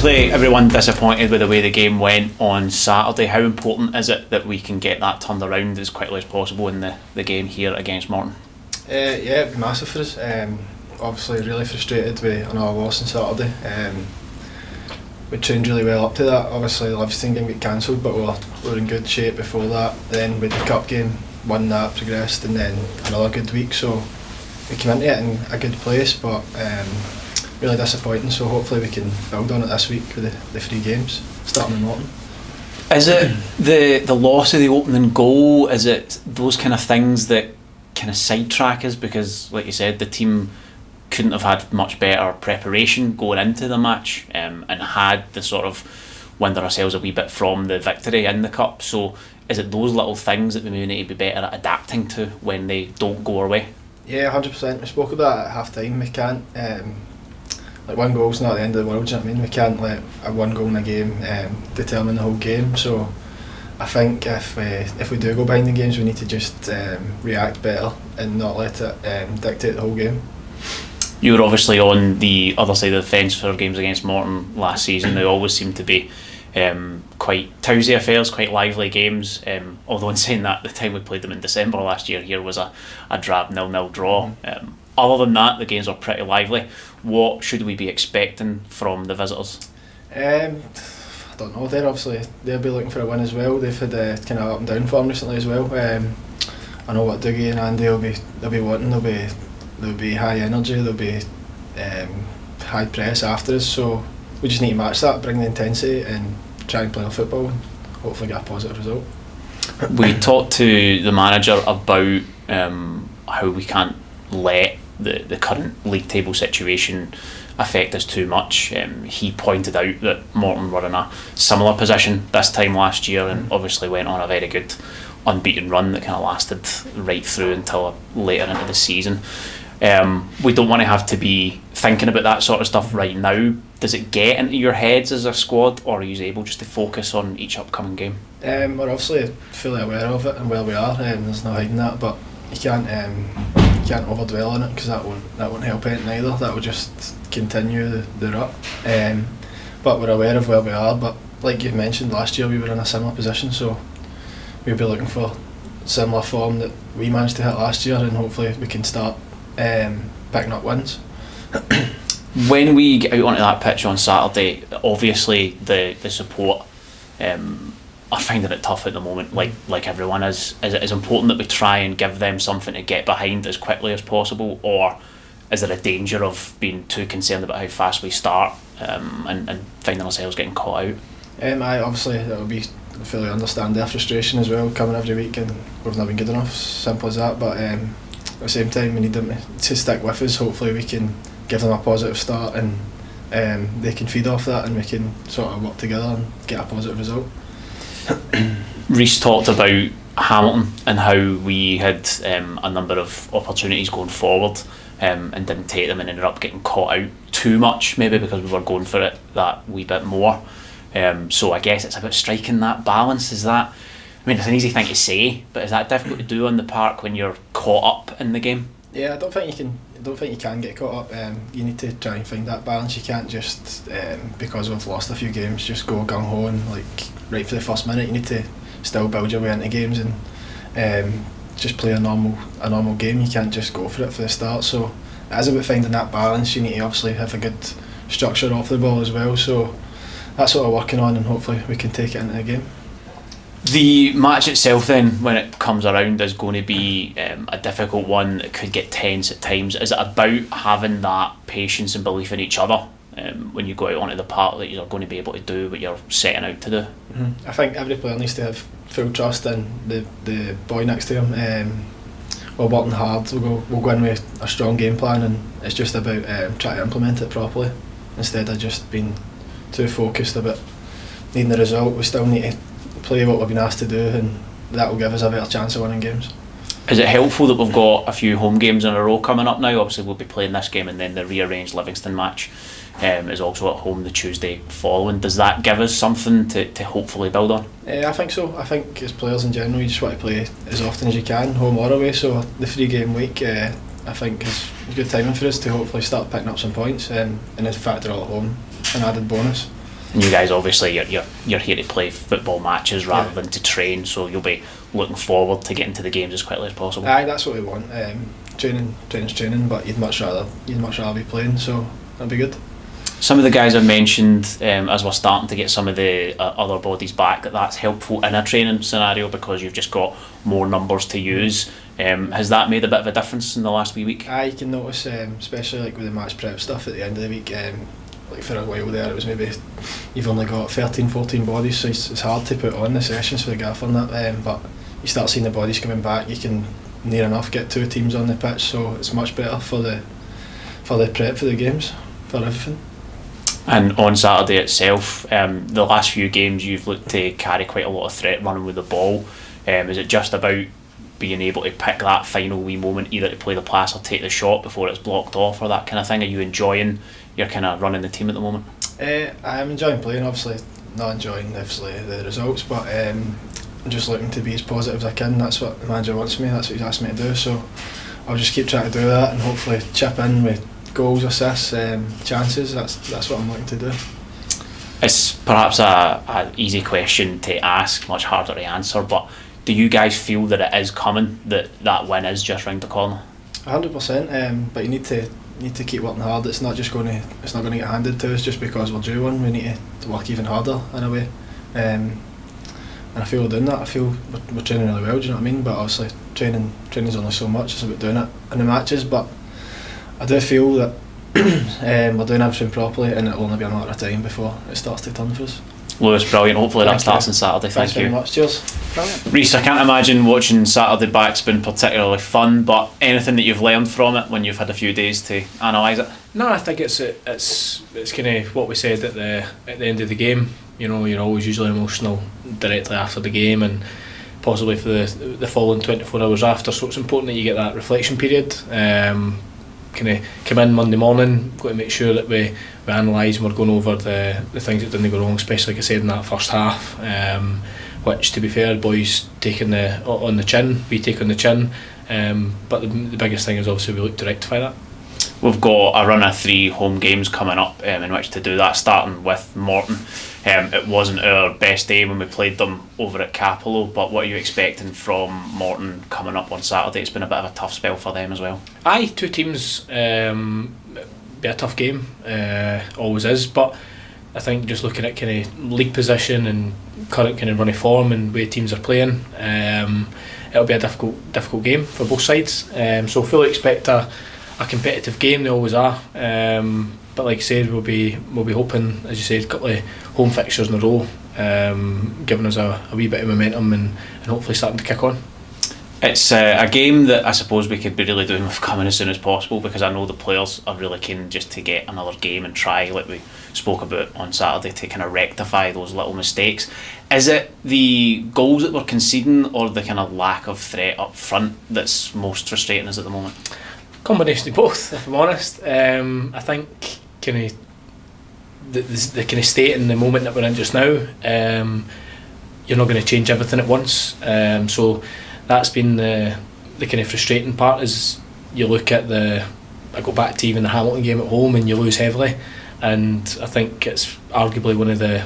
Obviously, everyone disappointed with the way the game went on Saturday. How important is it that we can get that turned around as quickly as possible in the game here against Morton? Yeah, it'd be massive for us. Obviously, really frustrated with another loss on Saturday. We trained really well up to that. Obviously, the Livingston game got cancelled, but we were in good shape before that. Then with the cup game, won that, progressed, and then another good week. So we came into it in a good place, but really disappointing. So hopefully we can build on it this week with the 3 games starting in Morton. Is it the loss of the opening goal? Is it those kind of things that kind of sidetrack us? Because, like you said, the team couldn't have had much better preparation going into the match, and had the sort of winded ourselves a wee bit from the victory in the cup. So is it those little things that we may need to be better at adapting to when they don't go our way? Yeah, 100%. We spoke about that at half time. We can't like, one goal's not the end of the world, do you know what I mean? We can't let a one goal in a game determine the whole game. So I think if we do go behind in games, we need to just react better and not let it dictate the whole game. You were obviously on the other side of the fence for games against Morton last season. They always seem to be quite tousy affairs, quite lively games. Although in saying that, the time we played them in December last year here was a drab 0-0 draw. Other than that, the games are pretty lively. What should we be expecting from the visitors? I don't know. They'll be looking for a win as well. They've had a kind of up and down form recently as well. I know what Dougie and Andy they'll be wanting. There'll be high energy. There'll be high press after us. So we just need to match that, bring the intensity, and try and play our football, and hopefully get a positive result. We talked to the manager about how we can't let the current league table situation affect us too much. He pointed out that Morton were in a similar position this time last year, and obviously went on a very good unbeaten run that kind of lasted right through until later into the season. We don't want to have to be thinking about that sort of stuff right now. Does it get into your heads as a squad, or are you able just to focus on each upcoming game? We're obviously fully aware of it and where we are. There's no hiding that, but you can't overdwell on it, because that won't help anything either. That will just continue the rut. But we're aware of where we are. But like you mentioned, last year we were in a similar position, so we'll be looking for similar form that we managed to hit last year, and hopefully we can start picking up wins. When we get out onto that pitch on Saturday, obviously the support are finding it tough at the moment, like everyone is. Is it important that we try and give them something to get behind as quickly as possible, or is there a danger of being too concerned about how fast we start and finding ourselves getting caught out? Obviously that will be, fully understand their frustration as well, coming every week and we've not been good enough, simple as that. But at the same time, we need them to stick with us. Hopefully we can give them a positive start, and they can feed off that, and we can sort of work together and get a positive result. Rhys talked about Hamilton and how we had a number of opportunities going forward and didn't take them, and ended up getting caught out too much, maybe because we were going for it that wee bit more. So I guess it's about striking that balance. Is that, I mean, it's an easy thing to say, but is that difficult to do on the park when you're caught up in the game? Yeah, I don't think you can get caught up. You need to try and find that balance. You can't just because we've lost a few games just go gung ho and like right for the first minute. You need to still build your way into games and just play a normal game. You can't just go for it for the start. So it is about finding that balance. You need to obviously have a good structure off the ball as well. So that's what we're working on, and hopefully we can take it into the game. The match itself then, when it comes around, is going to be a difficult one. It could get tense at times. Is it about having that patience and belief in each other when you go out onto the park, that you're going to be able to do what you're setting out to do? I think every player needs to have full trust in the boy next to him. We're working hard. We'll go in with a strong game plan, and it's just about trying to implement it properly instead of just being too focused about needing the result. We still need to play what we've been asked to do, and that will give us a better chance of winning games. Is it helpful that we've got a few home games in a row coming up now? Obviously we'll be playing this game, and then the rearranged Livingston match is also at home the Tuesday following. Does that give us something to hopefully build on? I think so. I think as players in general, you just want to play as often as you can, home or away. So the 3-game week I think is good timing for us to hopefully start picking up some points, and in fact they're all at home, an added bonus. And you guys obviously you're here to play football matches rather than to train, so you'll be looking forward to getting to the games as quickly as possible. Aye, that's what we want. Training's training, but you'd much rather be playing, so that'd be good. Some of the guys have mentioned, as we're starting to get some of the other bodies back, that's helpful in a training scenario because you've just got more numbers to use. Has that made a bit of a difference in the last wee week? You can notice, especially like with the match prep stuff at the end of the week, like for a while there it was maybe you've only got 13-14 bodies, so it's hard to put on the sessions for the gaffer and that, but you start seeing the bodies coming back, you can near enough get 2 teams on the pitch, so it's much better for the prep for the games, for everything. And on Saturday itself, the last few games you've looked to carry quite a lot of threat running with the ball. Is it just about being able to pick that final wee moment, either to play the pass or take the shot before it's blocked off or that kind of thing? Are you enjoying your kind of running the team at the moment? I am enjoying playing, obviously not enjoying the results, but I'm just looking to be as positive as I can. That's what the manager wants me, that's what he's asked me to do, so I'll just keep trying to do that and hopefully chip in with goals, assists, chances. That's what I'm looking to do. It's perhaps a easy question to ask, much harder to answer, but do you guys feel that it is coming, that win is just round the corner? 100%, but you need to keep working hard. It's not going to get handed to us just because we're due one. We need to work even harder in a way, and I feel we're doing that. I feel we're training really well, do you know what I mean? But obviously training's only so much, it's about doing it in the matches, but I do feel that we're doing everything properly and it'll only be a matter of time before it starts to turn for us. Lewis, brilliant. Hopefully that starts on Saturday. Thanks very you. much. Cheers. Brilliant. Rhys, I can't imagine watching Saturday back's been particularly fun, but anything that you've learned from it when you've had a few days to analyse it? No, I think it's kind of what we said at the end of the game. You know, you're always usually emotional directly after the game and possibly for the following 24 hours after, so it's important that you get that reflection period. Kind of come in Monday morning, got to make sure that we analyse and we're going over the things that didn't go wrong, especially like I said in that first half, which to be fair, boys taking on the chin, we take on the chin, but the biggest thing is obviously we look to rectify that. We've got a run of 3 home games coming up in which to do that, starting with Morton. It wasn't our best day when we played them over at Capello, but what are you expecting from Morton coming up on Saturday? It's been a bit of a tough spell for them as well. Aye, 2 teams, be a tough game, always is, but I think just looking at kind of league position and current kind of running form and way teams are playing, it'll be a difficult game for both sides, so fully expect a competitive game. They always are, but like I said, we'll be hoping, as you said, a couple of home fixtures in a row, giving us a wee bit of momentum and hopefully starting to kick on. It's a game that I suppose we could be really doing with coming as soon as possible, because I know the players are really keen just to get another game and try, like we spoke about on Saturday, to kind of rectify those little mistakes. Is it the goals that we're conceding or the kind of lack of threat up front that's most frustrating us at the moment? Combination of both, if I'm honest. I think kind of the kind of state in the moment that we're in just now, you're not going to change everything at once, so that's been the kind of frustrating part. Is you look at I go back to even the Hamilton game at home and you lose heavily, and I think it's arguably one of the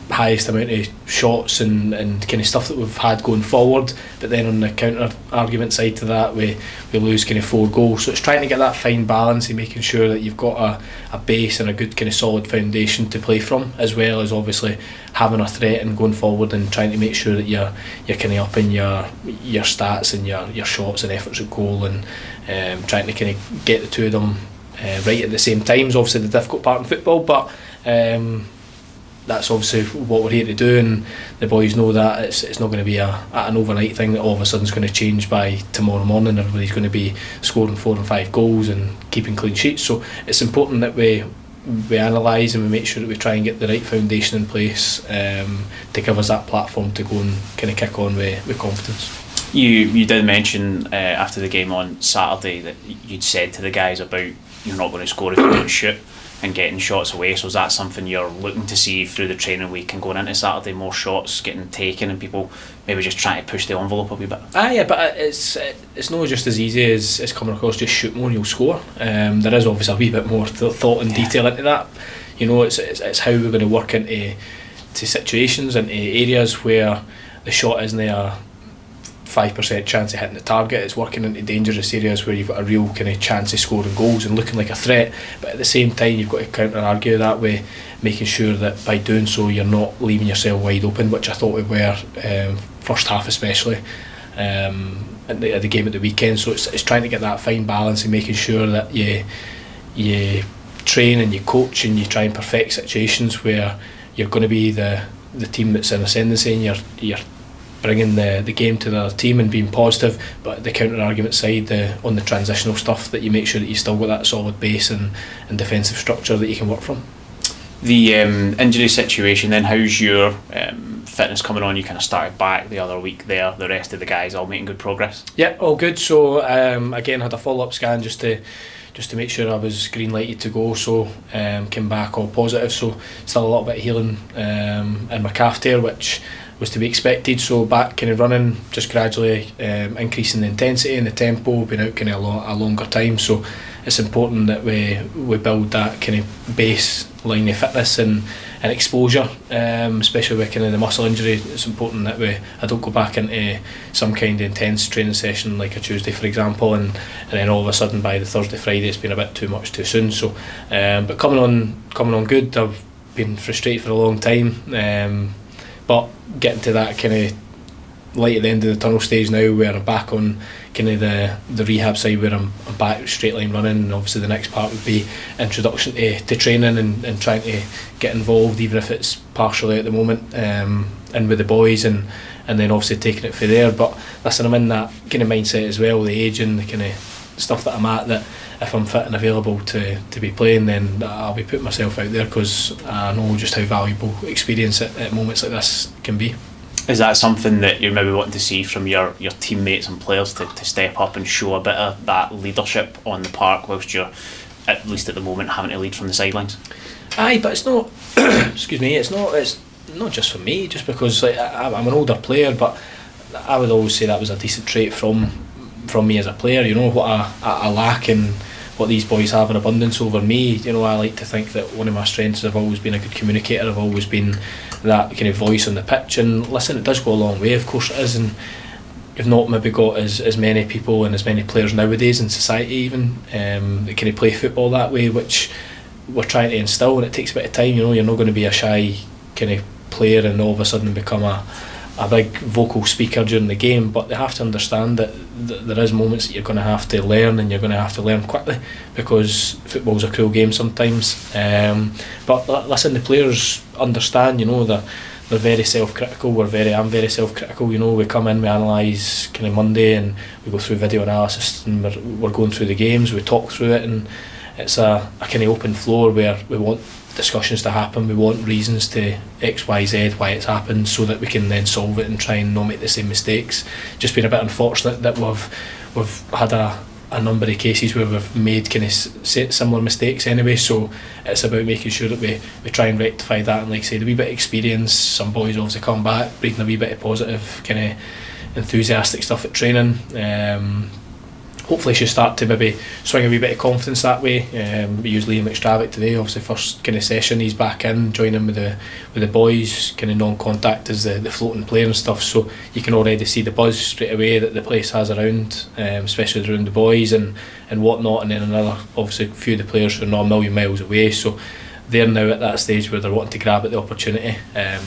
highest amount of shots and kind of stuff that we've had going forward, but then on the counter argument side to that we lose kind of 4 goals, so it's trying to get that fine balance and making sure that you've got a base and a good kind of solid foundation to play from, as well as obviously having a threat and going forward and trying to make sure that you're kind of upping your stats and your shots and efforts at goal, and trying to kind of get the two of them right at the same time is obviously the difficult part in football, but that's obviously what we're here to do, and the boys know that it's not going to be an overnight thing that all of a sudden is going to change by tomorrow morning. Everybody's going to be scoring 4 and 5 goals and keeping clean sheets, so it's important that we analyse and we make sure that we try and get the right foundation in place to give us that platform to go and kind of kick on with confidence. You did mention after the game on Saturday that you'd said to the guys about you're not going to score if you don't shoot and getting shots away, so is that something you're looking to see through the training week and going into Saturday, more shots getting taken and people maybe just trying to push the envelope a wee bit? Yeah, but it's not just as easy as coming across just shoot more and you'll score. There is obviously a wee bit more thought and detail into that. You know, it's how we're going to work into situations, into areas where the shot isn't a 5% chance of hitting the target. It's working into dangerous areas where you've got a real kind of chance of scoring goals and looking like a threat, but at the same time you've got to counter argue that way, making sure that by doing so you're not leaving yourself wide open, which I thought we were, first half especially, at the game at the weekend. So it's trying to get that fine balance and making sure that you train and you coach and you try and perfect situations where you're going to be the team that's in ascendancy and you're bringing the game to the other team and being positive, but the counter argument side, on the transitional stuff, that you make sure that you still got that solid base and defensive structure that you can work from. The injury situation then, how's your fitness coming on? You kind of started back the other week there, the rest of the guys all making good progress? Yeah, all good. So again, had a follow-up scan just to make sure I was green lighted to go, so came back all positive, so still a little bit of healing in my calf tear, which was to be expected. So back kind of running, just gradually increasing the intensity and the tempo, been out kind of a longer time, so it's important that we build that kind of baseline of fitness and exposure, especially with kind of the muscle injury. It's important that I don't go back into some kind of intense training session like a Tuesday for example, and then all of a sudden by the Thursday, Friday it's been a bit too much too soon. So but coming on good. I've been frustrated for a long time, but getting to that kind of light at the end of the tunnel stage now, where I'm back on kind of the rehab side, where I'm back straight line running, and obviously the next part would be introduction to training and trying to get involved, even if it's partially at the moment, in with the boys, and then obviously taking it from there. But listen, I'm in that kind of mindset as well, the age and the kind of stuff that I'm at, that if I'm fit and available to be playing, then I'll be putting myself out there, because I know just how valuable experience at moments like this can be. Is that something that you're maybe wanting to see from your teammates and players, to step up and show a bit of that leadership on the park, whilst you're, at least at the moment, having to lead from the sidelines? Aye, but it's not excuse me, it's not just for me, just because like, I'm an older player, but I would always say that was a decent trait from me as a player. You know, what I lack and what these boys have in abundance over me. You know, I like to think that one of my strengths is I've always been a good communicator. I've always been that kind of voice on the pitch, and listen, it does go a long way, of course it is, and you've not maybe got as many people and as many players nowadays in society even that kind of play football that way, which we're trying to instill, and it takes a bit of time. You know, you're not going to be a shy kind of player and all of a sudden become a big vocal speaker during the game, but they have to understand that there is moments that you're going to have to learn, and you're going to have to learn quickly, because football's a cruel game sometimes. But listen, the players understand, you know, they're very self-critical. I'm very self-critical. You know, we come in, we analyse kind of Monday, and we go through video analysis, and we're going through the games, we talk through it, and it's a kind of open floor where we want discussions to happen. We want reasons to X, Y, Z why it's happened, so that we can then solve it and try and not make the same mistakes. Just been a bit unfortunate that we've had a number of cases where we've made kind of similar mistakes anyway, so it's about making sure that we try and rectify that, and like I say, the wee bit of experience, some boys obviously come back breathing a wee bit of positive kind of enthusiastic stuff at training. Hopefully she'll start to maybe swing a wee bit of confidence that way. We use Liam McGrattan today, obviously first kind of session, he's back in, joining with the boys, kind of non-contact as the floating player and stuff, so you can already see the buzz straight away that the place has around, especially around the boys and whatnot, and then another, obviously a few of the players who are not a million miles away, so they're now at that stage where they're wanting to grab at the opportunity,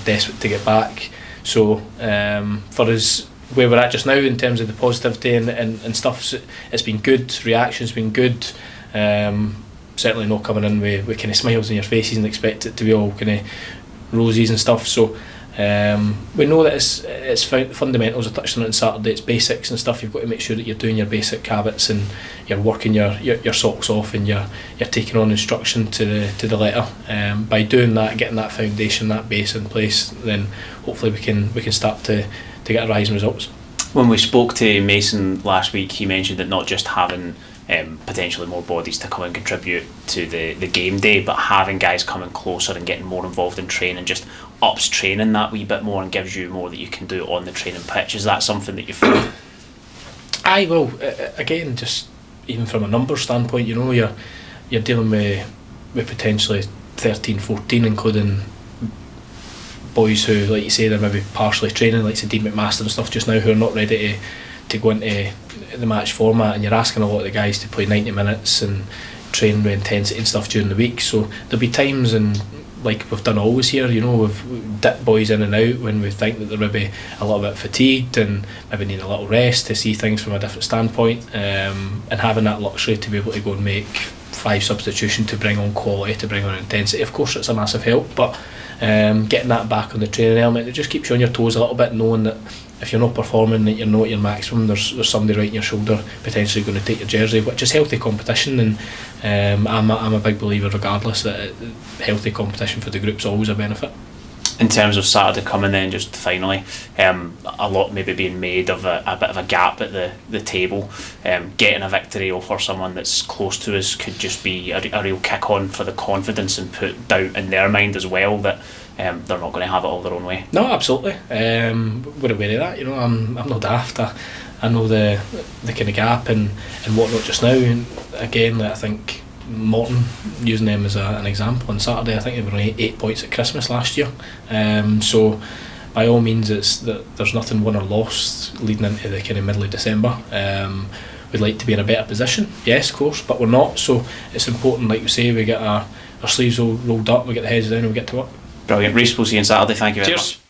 desperate to get back. So for us, where we're at just now in terms of the positivity and stuff, it's been good, reaction's been good, certainly not coming in with kind of smiles on your faces and expect it to be all kind of roses and stuff, so we know that it's fundamentals. I touched on it on Saturday, it's basics and stuff. You've got to make sure that you're doing your basic habits and you're working your socks off, and you're taking on instruction to the letter. By doing that, getting that foundation, that base in place, then hopefully we can start to get a rise in results. When we spoke to Mason last week, he mentioned that not just having potentially more bodies to come and contribute to the game day, but having guys coming closer and getting more involved in training just ups training that wee bit more and gives you more that you can do on the training pitch. Is that something that you feel? Aye, well, again, just even from a numbers standpoint, you know, you're dealing with potentially 13, 14, including boys who, like you say, they're maybe partially training, like Dean McMaster and stuff just now, who are not ready to go into the match format, and you're asking a lot of the guys to play 90 minutes and train with intensity and stuff during the week. So there'll be times, and like we've done always here, you know, we've dipped boys in and out when we think that they're maybe a little bit fatigued and maybe need a little rest to see things from a different standpoint, and having that luxury to be able to go and make 5 substitutions to bring on quality, to bring on intensity, of course it's a massive help, but getting that back on the training element, it just keeps you on your toes a little bit, knowing that if you're not performing, that you're not at your maximum, there's somebody right in your shoulder potentially going to take your jersey, which is healthy competition. And I'm a big believer, regardless, that healthy competition for the group's always a benefit. In terms of Saturday coming, then just finally, a lot maybe being made of a bit of a gap at the table. Getting a victory over someone that's close to us could just be a real kick on for the confidence, and put doubt in their mind as well that they're not going to have it all their own way. No, absolutely. We're aware of that. You know, I'm not daft. I know the kind of gap and whatnot just now. And again, I think Morton, using them as an example, on Saturday I think they were only 8 points at Christmas last year. So by all means, it's that there's nothing won or lost leading into the kind of middle of December. We'd like to be in a better position, yes, of course, but we're not. So it's important, like you say, we get our sleeves all rolled up, we get the heads down, and we get to work. Brilliant. Rhys, we'll see you on Saturday. Thank you very much.